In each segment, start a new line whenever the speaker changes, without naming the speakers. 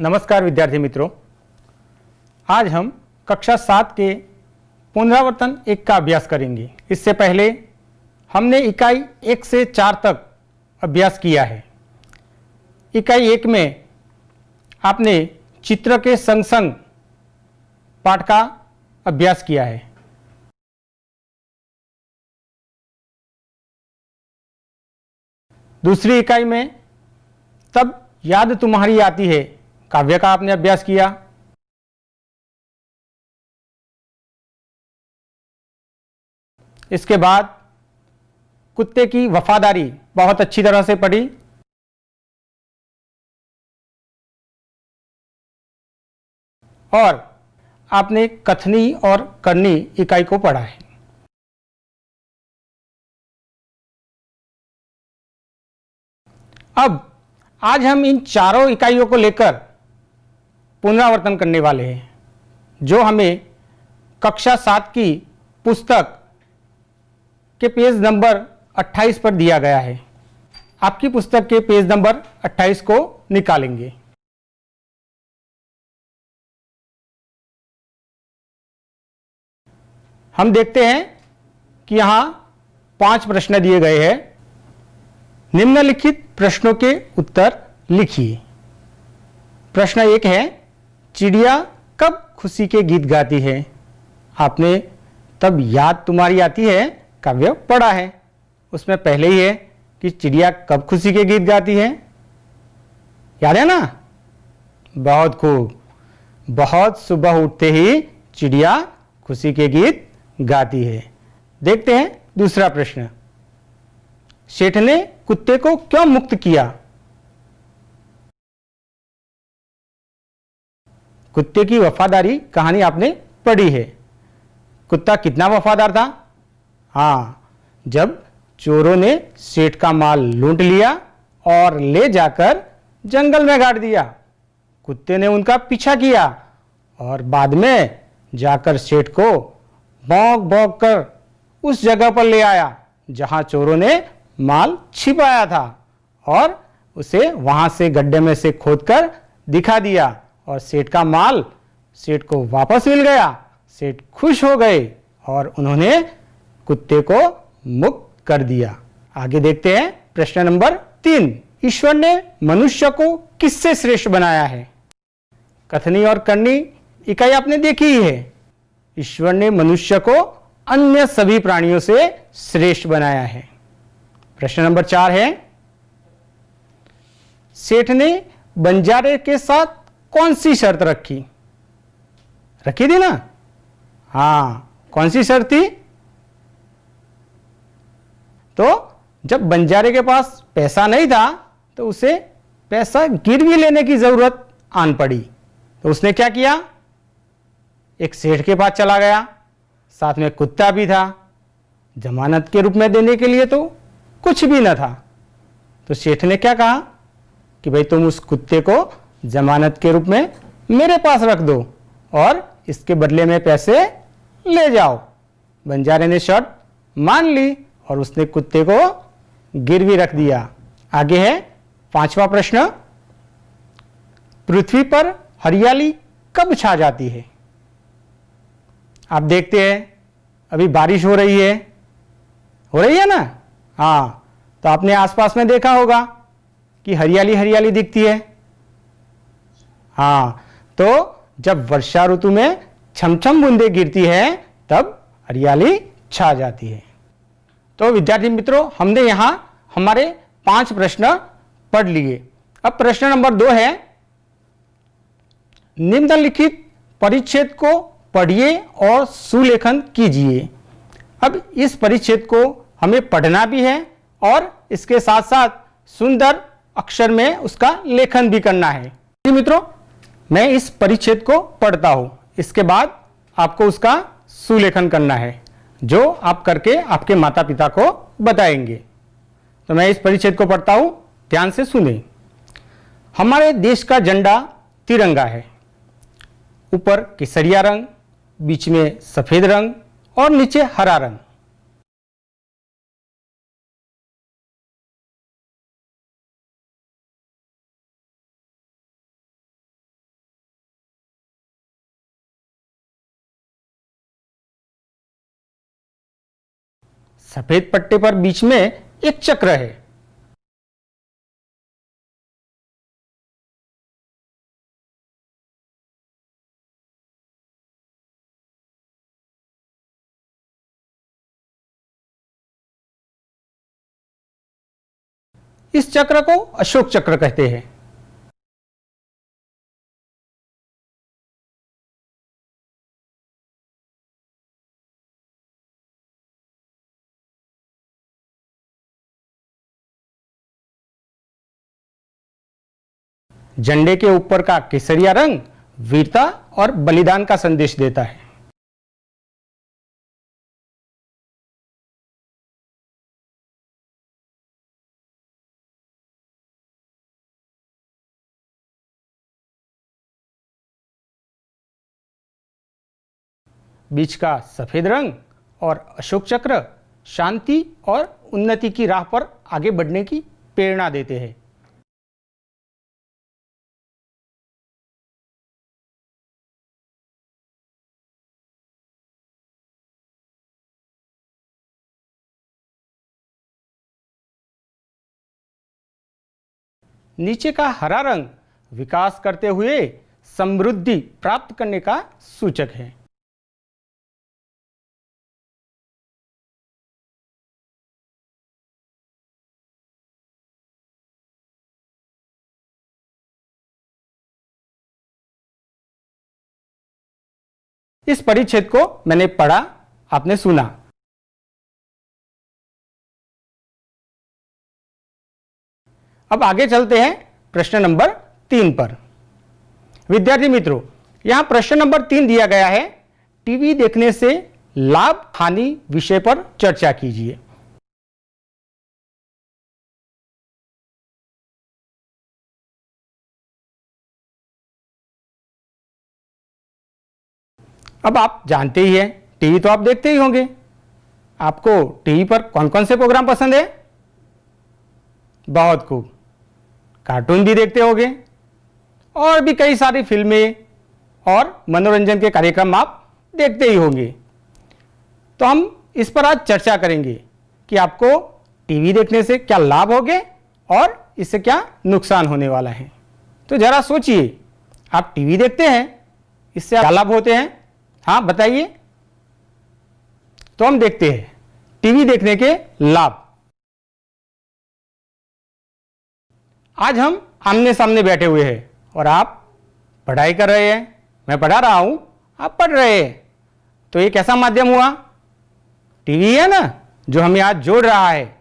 नमस्कार विद्यार्थी मित्रों, आज हम कक्षा 7 के पुनरावर्तन 1 का अभ्यास करेंगे। इससे पहले हमने इकाई 1 से 4 तक अभ्यास किया है। इकाई 1 में आपने चित्र के संग संग पाठ का अभ्यास किया है। दूसरी इकाई में तब याद तुम्हारी आती है काव्य का आपने अभ्यास किया। इसके बाद कुत्ते की वफादारी बहुत अच्छी तरह से पढ़ी। और आपने कथनी और करनी इकाई को पढ़ा है। अब आज हम इन चारों इकाइयों को लेकर पुनरावर्तन करने वाले हैं, जो हमें कक्षा 7 की पुस्तक के पेज नंबर 28 पर दिया गया है। आपकी पुस्तक के पेज नंबर 28 को निकालेंगे। हम देखते हैं कि यहां 5 प्रश्न दिए गए हैं। निम्नलिखित प्रश्नों के उत्तर लिखिए। प्रश्न 1 है, चिड़िया कब खुशी के गीत गाती है? आपने तब याद तुम्हारी आती है काव्य पढ़ा है। उसमें पहले ही है कि चिड़िया कब खुशी के गीत गाती है। याद है ना? बहुत खूब। बहुत सुबह उठते ही चिड़िया खुशी के गीत गाती है। देखते हैं दूसरा प्रश्न। सेठ ने कुत्ते को क्यों मुक्त किया? कुत्ते की वफादारी कहानी आपने पढ़ी है। कुत्ता कितना वफादार था? हाँ, जब चोरों ने सेठ का माल लूट लिया और ले जाकर जंगल में गाड़ दिया, कुत्ते ने उनका पीछा किया और बाद में जाकर सेठ को भौंक भौंक कर उस जगह पर ले आया जहां चोरों ने माल छिपाया था और उसे वहां से गड्ढे में से खोदकर दिखा दिया और सेठ का माल सेठ को वापस मिल गया। सेठ खुश हो गए और उन्होंने कुत्ते को मुक्त कर दिया। आगे देखते हैं प्रश्न नंबर 3। ईश्वर ने मनुष्य को किससे श्रेष्ठ बनाया है? कथनी और करनी इकाई आपने देखी ही है। ईश्वर ने मनुष्य को अन्य सभी प्राणियों से श्रेष्ठ बनाया है। प्रश्न नंबर 4 है, सेठ ने बंजारे के साथ कौन सी शर्त रखी? रखी थी ना? हाँ, कौन सी शर्त थी? तो जब बंजारे के पास पैसा नहीं था तो उसे पैसा गिरवी लेने की जरूरत आन पड़ी। तो उसने क्या किया? एक सेठ के पास चला गया, साथ में कुत्ता भी था। जमानत के रूप में देने के लिए तो कुछ भी न था। तो सेठ ने क्या कहा कि भाई तुम उस कुत्ते को जमानत के रूप में मेरे पास रख दो और इसके बदले में पैसे ले जाओ। बंजारे ने शर्त मान ली और उसने कुत्ते को गिरवी रख दिया। आगे है 5वां प्रश्न। पृथ्वी पर हरियाली कब छा जाती है? आप देखते हैं अभी बारिश हो रही है ना? हाँ, तो आपने आसपास में देखा होगा कि हरियाली हरियाली दिखती है। हाँ, तो जब वर्षा ऋतु में छमछम बूंदें गिरती है तब हरियाली छा जाती है। तो विद्यार्थी मित्रों, हमने यहां हमारे 5 प्रश्न पढ़ लिए। अब प्रश्न नंबर 2 है, निम्नलिखित परिच्छेद को पढ़िए और सुलेखन कीजिए। अब इस परिच्छेद को हमें पढ़ना भी है और इसके साथ साथ सुंदर अक्षर में उसका लेखन भी करना है। जी मित्रों, मैं इस परिच्छेद को पढ़ता हूं, इसके बाद आपको उसका सुलेखन करना है, जो आप करके आपके माता पिता को बताएंगे। तो मैं इस परिच्छेद को पढ़ता हूं, ध्यान से सुने। हमारे देश का झंडा तिरंगा है। ऊपर केसरिया रंग, बीच में सफेद रंग और नीचे हरा रंग। सफेद पट्टे पर बीच में एक चक्र है। इस चक्र को अशोक चक्र कहते हैं। झंडे के ऊपर का केसरिया रंग वीरता और बलिदान का संदेश देता है। बीच का सफेद रंग और अशोक चक्र शांति और उन्नति की राह पर आगे बढ़ने की प्रेरणा देते हैं। नीचे का हरा रंग विकास करते हुए समृद्धि प्राप्त करने का सूचक है। इस परिच्छेद को मैंने पढ़ा, आपने सुना। अब आगे चलते हैं प्रश्न नंबर 3 पर। विद्यार्थी मित्रों, यहां प्रश्न नंबर 3 दिया गया है, टीवी देखने से लाभ हानि विषय पर चर्चा कीजिए। अब आप जानते ही हैं, टीवी तो आप देखते ही होंगे। आपको टीवी पर कौन कौन से प्रोग्राम पसंद है? बहुत खूब। कार्टून भी देखते होंगे और भी कई सारी फिल्में और मनोरंजन के कार्यक्रम आप देखते ही होंगे। तो हम इस पर आज चर्चा करेंगे कि आपको टीवी देखने से क्या लाभ होंगे और इससे क्या नुकसान होने वाला है। तो जरा सोचिए, आप टीवी देखते हैं, इससे क्या लाभ होते हैं? हाँ बताइए। तो हम देखते हैं टीवी देखने के लाभ। आज हम आमने सामने बैठे हुए हैं और आप पढ़ाई कर रहे हैं, मैं पढ़ा रहा हूं, आप पढ़ रहे हैं। तो ये कैसा माध्यम हुआ? टीवी है ना, जो हमें आज जोड़ रहा है।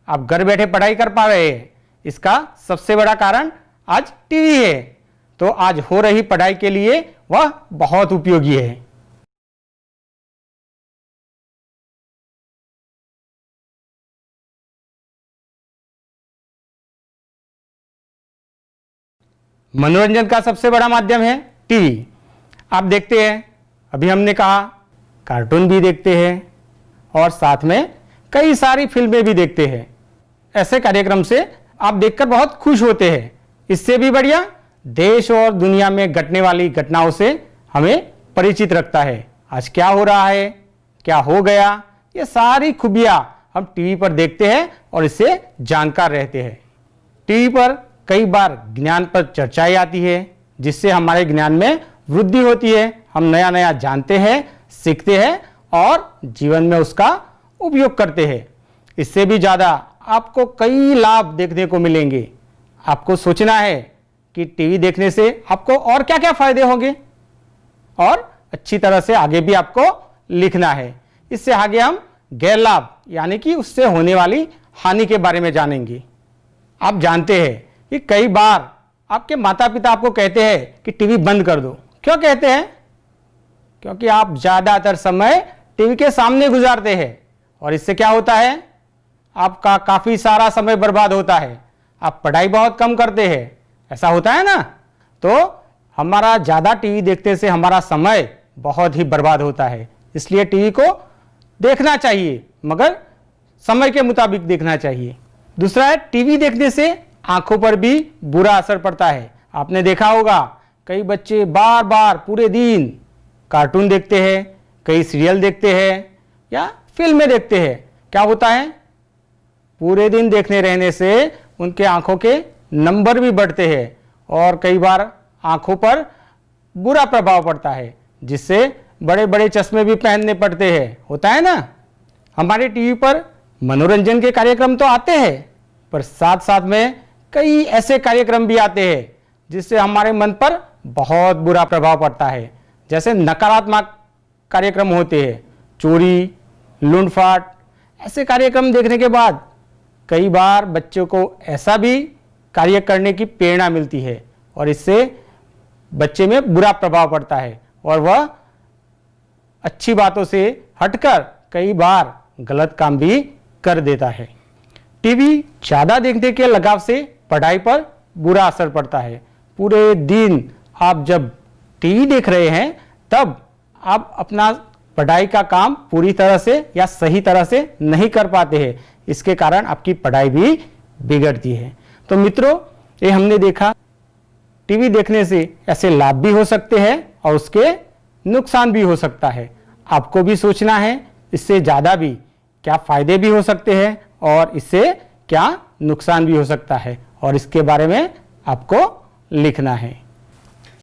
आप घर बैठे पढ़ाई कर पा रहे हैं, इसका सबसे बड़ा कारण आज टीवी है। तो आज हो रही पढ़ाई के लिए वह बहुत उपयोगी है। मनोरंजन का सबसे बड़ा माध्यम है टीवी। आप देखते हैं, अभी हमने कहा कार्टून भी देखते हैं और साथ में कई सारी फिल्में भी देखते हैं। ऐसे कार्यक्रम से आप देखकर बहुत खुश होते हैं। इससे भी बढ़िया देश और दुनिया में घटने वाली घटनाओं से हमें परिचित रखता है। आज क्या हो रहा है, क्या हो गया, ये सारी खूबियां हम टीवी पर देखते हैं और इससे जानकार रहते हैं। टीवी पर कई बार ज्ञान पर चर्चाएं आती है, जिससे हमारे ज्ञान में वृद्धि होती है। हम नया नया जानते हैं, सीखते हैं और जीवन में उसका उपयोग करते हैं। इससे भी ज़्यादा आपको कई लाभ देखने को मिलेंगे। आपको सोचना है कि टीवी देखने से आपको और क्या क्या फायदे होंगे और अच्छी तरह से आगे भी आपको लिखना है। इससे आगे हम गैर लाभ यानी कि उससे होने वाली हानि के बारे में जानेंगे। आप जानते हैं कि कई बार आपके माता पिता आपको कहते हैं कि टीवी बंद कर दो। क्यों कहते हैं? क्योंकि आप ज़्यादातर समय टीवी के सामने गुजारते हैं और इससे क्या होता है, आपका काफ़ी सारा समय बर्बाद होता है। आप पढ़ाई बहुत कम करते हैं, ऐसा होता है ना। तो हमारा ज़्यादा टीवी देखने से हमारा समय बहुत ही बर्बाद होता है। इसलिए टीवी को देखना चाहिए, मगर समय के मुताबिक देखना चाहिए। दूसरा है, टीवी देखने से आंखों पर भी बुरा असर पड़ता है। आपने देखा होगा कई बच्चे बार बार पूरे दिन कार्टून देखते हैं, कई सीरियल देखते हैं या फिल्में देखते हैं। क्या होता है, पूरे दिन देखने रहने से उनके आंखों के नंबर भी बढ़ते हैं और कई बार आंखों पर बुरा प्रभाव पड़ता है, जिससे बड़े बड़े चश्मे भी पहनने पड़ते हैं। होता है ना। हमारे टीवी पर मनोरंजन के कार्यक्रम तो आते हैं, पर साथ साथ में कई ऐसे कार्यक्रम भी आते हैं जिससे हमारे मन पर बहुत बुरा प्रभाव पड़ता है। जैसे नकारात्मक कार्यक्रम होते हैं, चोरी, लूटपाट। ऐसे कार्यक्रम देखने के बाद कई बार बच्चों को ऐसा भी कार्य करने की प्रेरणा मिलती है और इससे बच्चे में बुरा प्रभाव पड़ता है और वह अच्छी बातों से हटकर कई बार गलत काम भी कर देता है। टीवी ज़्यादा देखने के लगाव से पढ़ाई पर बुरा असर पड़ता है। पूरे दिन आप जब टीवी देख रहे हैं तब आप अपना पढ़ाई का काम पूरी तरह से या सही तरह से नहीं कर पाते हैं। इसके कारण आपकी पढ़ाई भी बिगड़ती है। तो मित्रों, ये हमने देखा टीवी देखने से ऐसे लाभ भी हो सकते हैं और उसके नुकसान भी हो सकता है। आपको भी सोचना है इससे ज़्यादा भी क्या फ़ायदे भी हो सकते हैं और इससे क्या नुकसान भी हो सकता है, और इसके बारे में आपको लिखना है।